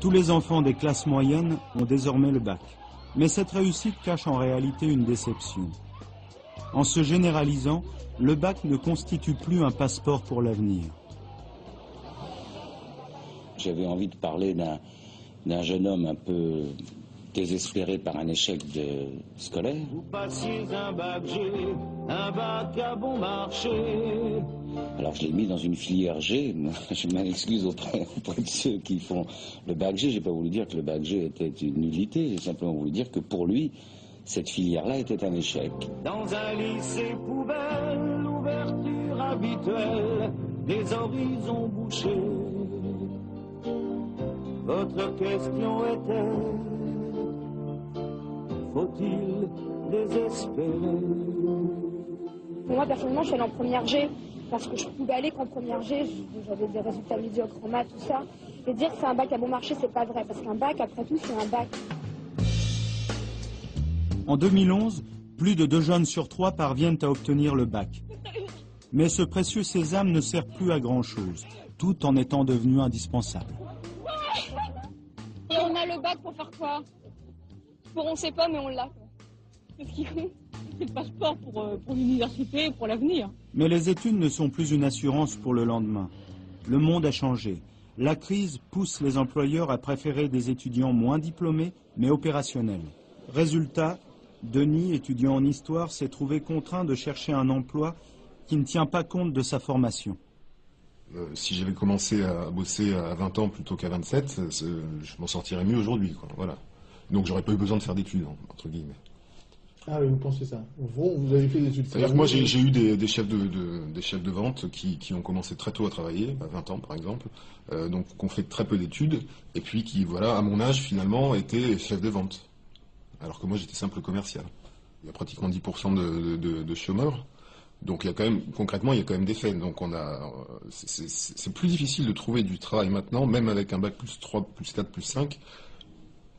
Tous les enfants des classes moyennes ont désormais le bac. Mais cette réussite cache en réalité une déception. En se généralisant, le bac ne constitue plus un passeport pour l'avenir. J'avais envie de parler d'un jeune homme un peu désespéré par un échec scolaire. Vous passiez un bac G, un bac à bon marché. Alors je l'ai mis dans une filière G. Je m'en excuse auprès de ceux qui font le bac G. J'ai pas voulu dire que le bac G était une nullité. J'ai simplement voulu dire que pour lui, cette filière-là était un échec. Dans un lycée poubelle, l'ouverture habituelle, des horizons bouchés. Votre question était, faut-il désespérer? Pour moi, personnellement, je suis allée en première G parce que je pouvais aller qu'en première G. J'avais des résultats médiocres en maths, tout ça. Et dire que c'est un bac à bon marché, c'est pas vrai. Parce qu'un bac, après tout, c'est un bac. En 2011, plus de 2 jeunes sur 3 parviennent à obtenir le bac. Mais ce précieux sésame ne sert plus à grand-chose, tout en étant devenu indispensable. Et on a le bac pour faire quoi? Pour on sait pas, mais on l'a. C'est ce qui compte. C'est le passeport pour l'université et pour l'avenir. Mais les études ne sont plus une assurance pour le lendemain. Le monde a changé. La crise pousse les employeurs à préférer des étudiants moins diplômés, mais opérationnels. Résultat, Denis, étudiant en histoire, s'est trouvé contraint de chercher un emploi qui ne tient pas compte de sa formation. Si j'avais commencé à bosser à 20 ans plutôt qu'à 27, je m'en sortirais mieux aujourd'hui, quoi. Voilà. Donc j'aurais pas eu besoin de faire d'études, entre guillemets. Ah oui, vous pensez ça? Vous avez fait des études. C'est-à-dire que moi j'ai eu des chefs de vente qui ont commencé très tôt à travailler, à 20 ans par exemple, donc qui ont fait très peu d'études, et puis qui, voilà, à mon âge finalement, étaient chefs de vente. Alors que moi j'étais simple commercial. Il y a pratiquement 10% de chômeurs. Donc il y a quand même, concrètement, il y a quand même des faits. Donc c'est plus difficile de trouver du travail maintenant, même avec un bac plus 3, plus 4, plus 5,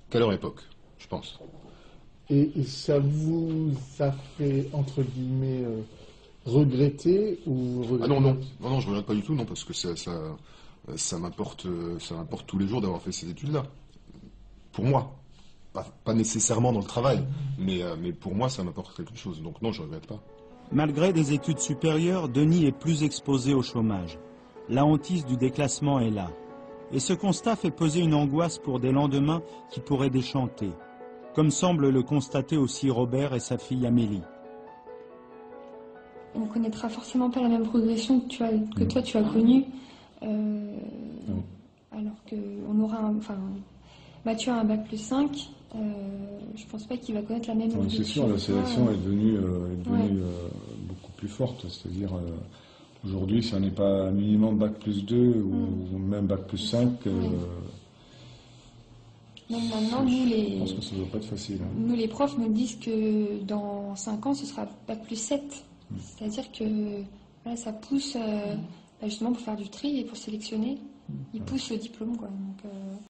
qu'à leur époque, je pense. Et ça vous a fait, entre guillemets, regretter ou regretter? Ah non, je regrette pas du tout, non, parce que ça m'apporte tous les jours d'avoir fait ces études-là. Pour moi. Pas nécessairement dans le travail, mais pour moi, ça m'apporte quelque chose. Donc non, je ne regrette pas. Malgré des études supérieures, Denis est plus exposé au chômage. La hantise du déclassement est là. Et ce constat fait peser une angoisse pour des lendemains qui pourraient déchanter, comme semble le constater aussi Robert et sa fille Amélie. On ne connaîtra forcément pas la même progression que toi tu as connue, alors qu'on aura Mathieu a un bac plus 5, je pense pas qu'il va connaître la même progression. C'est sûr, la sélection est devenue beaucoup plus forte, c'est-à-dire aujourd'hui si on n'est pas un minimum bac plus 2 ou même bac plus 5, même maintenant, je pense que ça ne doit pas être facile. Nous les profs nous disent que dans 5 ans ce sera bac plus 7, c'est-à-dire que voilà, ça pousse justement pour faire du tri et pour sélectionner, ils poussent le diplôme, quoi. Donc,